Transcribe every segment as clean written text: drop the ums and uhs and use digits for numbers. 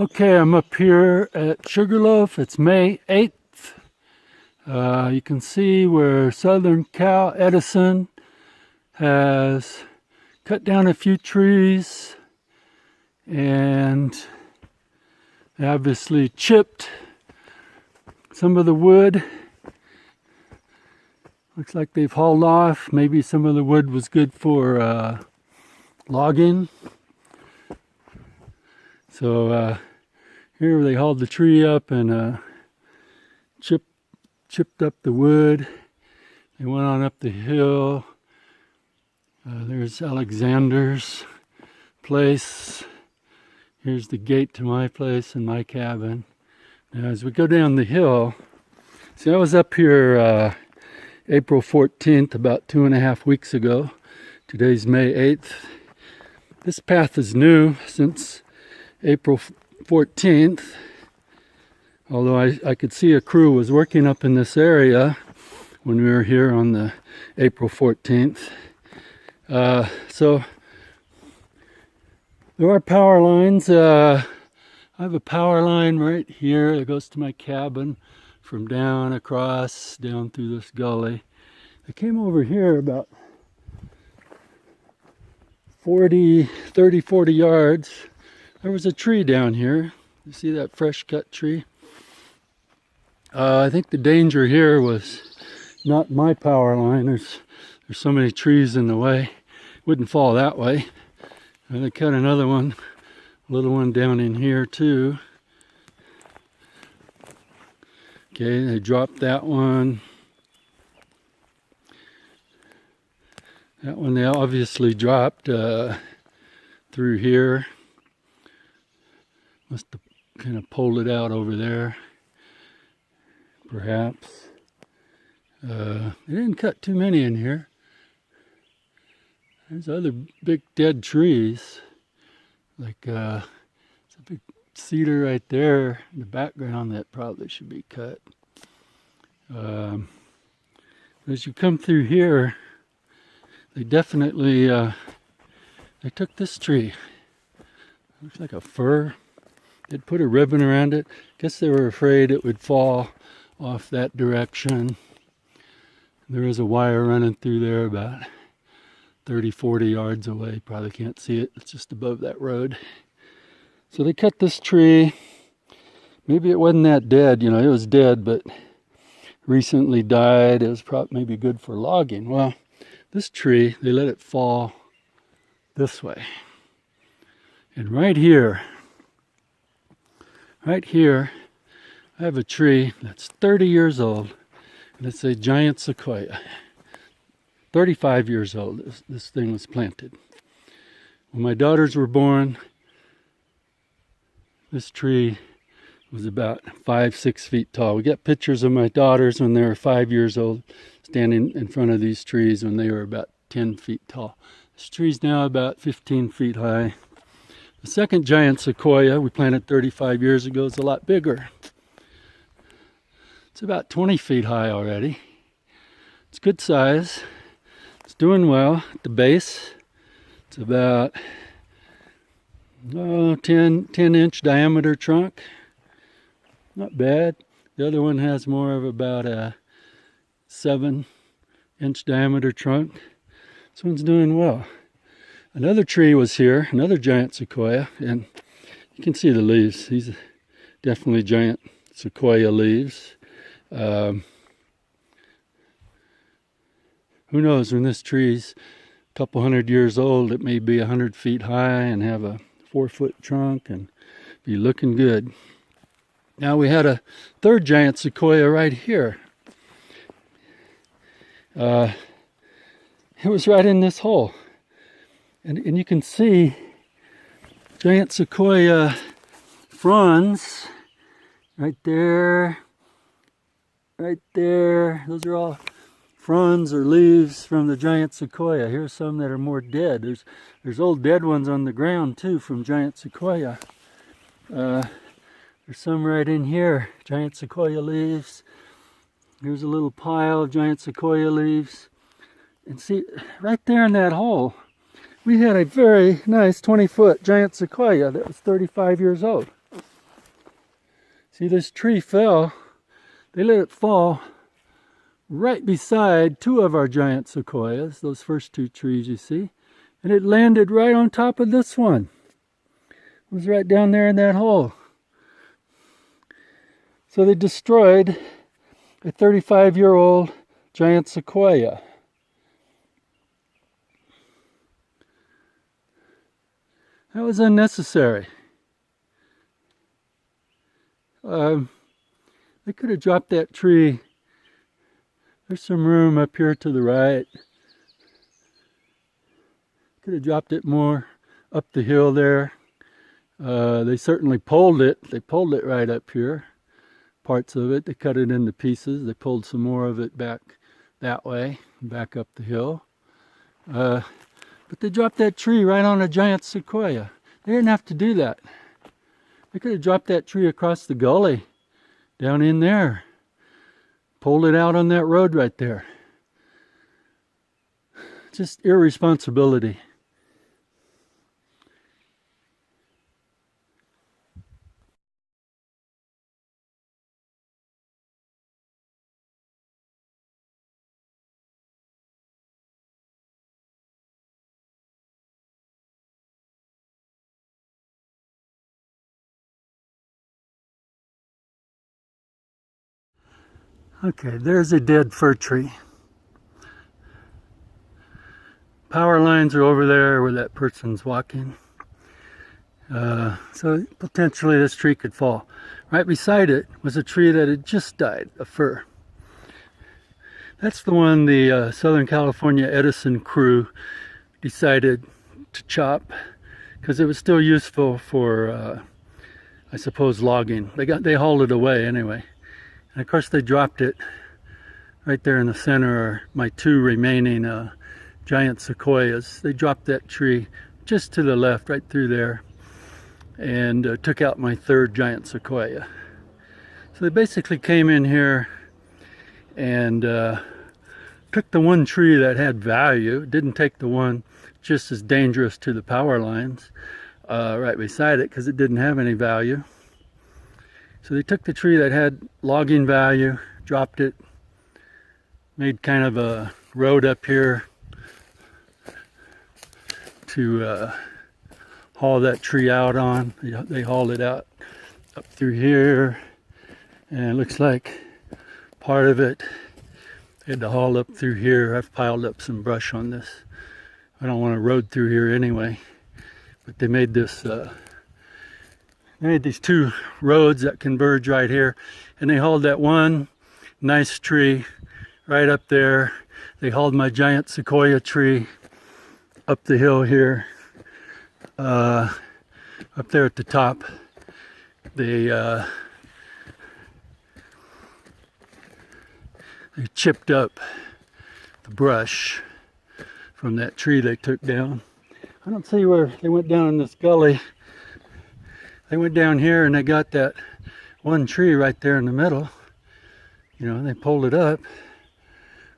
Okay, I'm up here at Sugarloaf. It's May 8th. You can see where Southern Cal Edison has cut down a few trees and obviously chipped some of the wood. Looks like they've hauled off. Maybe some of the wood was good for logging. So here they hauled the tree up and chipped up the wood. They went on up the hill. There's Alexander's place. Here's the gate to my place and my cabin. Now as we go down the hill, see, I was up here April 14th, about 2.5 weeks ago. Today's May 8th. This path is new since April 14th, although I could see a crew was working up in this area when we were here on the April 14th. So there are power lines. I have a power line right here that goes to my cabin from down across, down through this gully. I came over here about 30, 40 yards. There was a tree down here. You see that fresh cut tree? I think the danger here was not my power line. There's so many trees in the way. It wouldn't fall that way. And they cut another one, a little one down in here too. Okay, they dropped that one. That one they obviously dropped through here. Must have kind of pulled it out over there, perhaps. They didn't cut too many in here. There's other big dead trees. Like there's a big cedar right there in the background that probably should be cut. As you come through here, they definitely they took this tree. Looks like a fir. They'd put a ribbon around it. Guess they were afraid it would fall off that direction. There is a wire running through there about 30, 40 yards away. Probably can't see it. It's just above that road. So they cut this tree. Maybe it wasn't that dead. You know, it was dead, but recently died. It was probably maybe good for logging. Well, this tree, they let it fall this way. And right here, I have a tree that's 30 years old, and it's a giant sequoia. 35 years old, this thing was planted. When my daughters were born, this tree was about 5-6 feet tall. We got pictures of my daughters when they were 5 years old, standing in front of these trees when they were about 10 feet tall. This tree's now about 15 feet high. The second giant sequoia we planted 35 years ago is a lot bigger. It's about 20 feet high already. It's good size. It's doing well at the base. It's about 10-inch diameter trunk. Not bad. The other one has more of about a 7-inch diameter trunk. This one's doing well. Another tree was here, another giant sequoia, and you can see the leaves. These are definitely giant sequoia leaves. Who knows, when this tree's a couple hundred years old, it may be 100 feet high and have a 4-foot trunk and be looking good. Now we had a third giant sequoia right here. It was right in this hole. And you can see giant sequoia fronds right there, right there. Those are all fronds or leaves from the giant sequoia. Here's some that are more dead. There's old dead ones on the ground too from giant sequoia. There's some right in here, giant sequoia leaves. Here's a little pile of giant sequoia leaves. And see, right there in that hole, we had a very nice 20-foot giant sequoia that was 35 years old. See, this tree fell. They let it fall right beside two of our giant sequoias, those first two trees you see. And it landed right on top of this one. It was right down there in that hole. So they destroyed a 35-year-old giant sequoia. That was unnecessary. They could have dropped that tree. There's some room up here to the right. Could have dropped it more up the hill there. They certainly pulled it. They pulled it right up here. Parts of it. They cut it into pieces. They pulled some more of it back that way, back up the hill. But they dropped that tree right on a giant sequoia. They didn't have to do that. They could have dropped that tree across the gully, down in there. Pulled it out on that road right there. Just irresponsibility. Okay, there's a dead fir tree. Power lines are over there where that person's walking. So potentially this tree could fall. Right beside it was a tree that had just died, a fir. That's the one the Southern California Edison crew decided to chop because it was still useful for, I suppose, logging. They hauled it away anyway. And of course they dropped it right there in the center are my two remaining giant sequoias. They dropped that tree just to the left, right through there, and took out my third giant sequoia. So they basically came in here and took the one tree that had value, didn't take the one just as dangerous to the power lines right beside it because it didn't have any value. So they took the tree that had logging value, dropped it, made kind of a road up here to haul that tree out on. They hauled it out up through here, and it looks like part of it they had to haul up through here. I've piled up some brush on this. I don't want to road through here anyway, but they made this they made these two roads that converge right here, and they hauled that one nice tree right up there. They hauled my giant sequoia tree up the hill here, up there at the top. They chipped up the brush from that tree they took down. I don't see where they went down in this gully. They went down here and they got that one tree right there in the middle. You know, they pulled it up.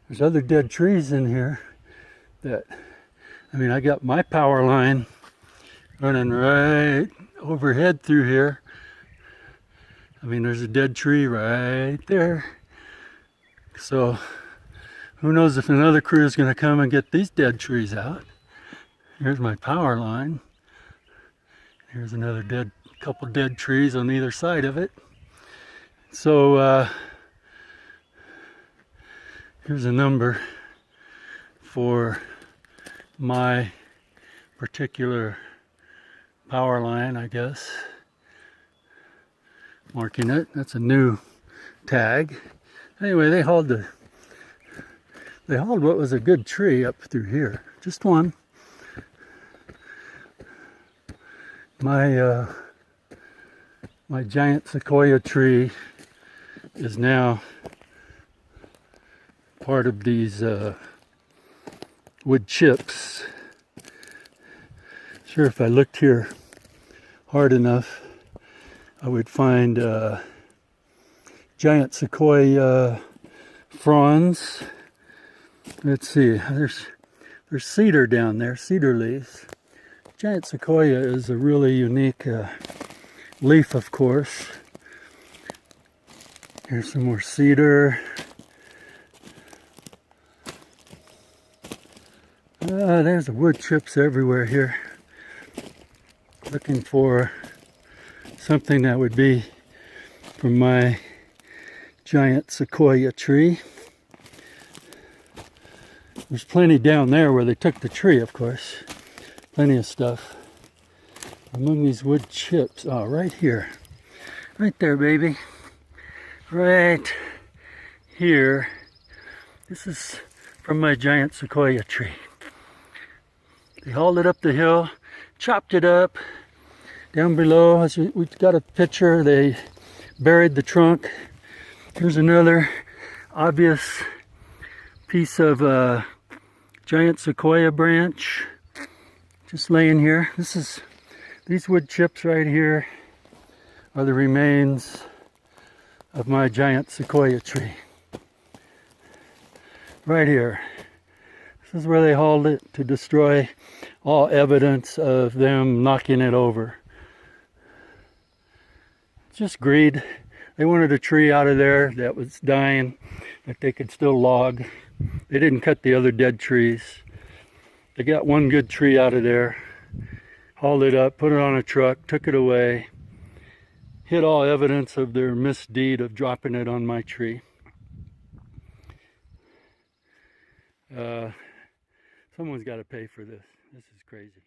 There's other dead trees in here that, I mean, I got my power line running right overhead through here. I mean, there's a dead tree right there. So who knows if another crew is going to come and get these dead trees out. Here's my power line. Here's another couple dead trees on either side of it. So here's a number for my particular power line, I guess. Marking it. That's a new tag. Anyway, they hauled what was a good tree up through here. Just one. My my giant sequoia tree is now part of these wood chips. Sure, if I looked here hard enough, I would find giant sequoia fronds. Let's see, there's cedar down there, cedar leaves. Giant sequoia is a really unique leaf, of course. Here's some more cedar. There's the wood chips everywhere here. Looking for something that would be from my giant sequoia tree. There's plenty down there where they took the tree, of course. Plenty of stuff. Among these wood chips, oh, right here. Right there, baby. Right here. This is from my giant sequoia tree. They hauled it up the hill, chopped it up. Down below, as we've got a picture, they buried the trunk. Here's another obvious piece of giant sequoia branch just laying here. These wood chips right here are the remains of my giant sequoia tree. Right here. This is where they hauled it to destroy all evidence of them knocking it over. Just greed. They wanted a tree out of there that was dying that they could still log. They didn't cut the other dead trees. They got one good tree out of there, hauled it up, put it on a truck, took it away, hid all evidence of their misdeed of dropping it on my tree. Someone's got to pay for this. This is crazy.